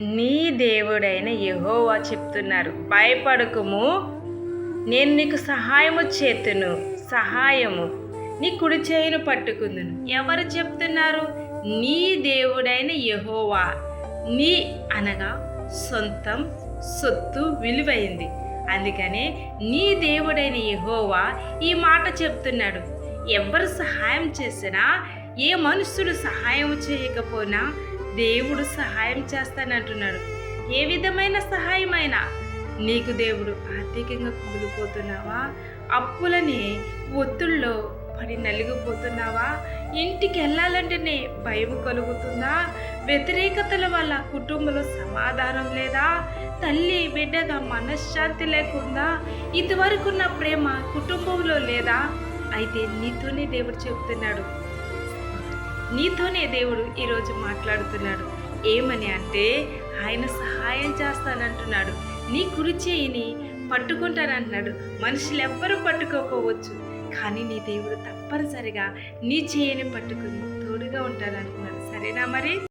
నీ దేవుడైన యెహోవా చెప్తున్నారు, భయపడకుము, నేను నీకు సహాయము చేతును, సహాయము నీ కుడి చేయును పట్టుకుందును. ఎవరు చెప్తున్నారు? నీ దేవుడైన యెహోవా. నీ అనగా సొంతం, సొత్తు, విలువైంది. అందుకనే నీ దేవుడైన యెహోవా ఈ మాట చెప్తున్నాడు. ఎవరు సహాయం చేసినా, ఏ మనుషుడు సహాయం చేయకపోయినా దేవుడు సహాయం చేస్తానంటున్నాడు. ఏ విధమైన సహాయమైనా. నీకు దేవుడు ఆర్థికంగా కుమిలిపోతున్నావా? అప్పులని ఒత్తుల్లో పడి నలిగిపోతున్నావా? ఇంటికి వెళ్ళాలంటేనే భయం కలుగుతుందా? వ్యతిరేకతల వల్ల కుటుంబంలో సమాధానం లేదా? తల్లి బిడ్డగా మనశ్శాంతి లేకుండా ఇదివరకున్న ప్రేమ కుటుంబంలో లేదా? అయితే నీతోనే దేవుడు చెప్తున్నాడు, నీతోనే దేవుడు ఈరోజు మాట్లాడుతున్నాడు. ఏమని అంటే, ఆయన సహాయం చేస్తానంటున్నాడు. నీ కుడి చేయిని పట్టుకుంటానంటున్నాడు. మనుషులు ఎవ్వరూ పట్టుకోకపోవచ్చు, కానీ నీ దేవుడు తప్పనిసరిగా నీ చేయిని పట్టుకుని తోడుగా ఉంటానంటున్నాడు. సరేనా మరి?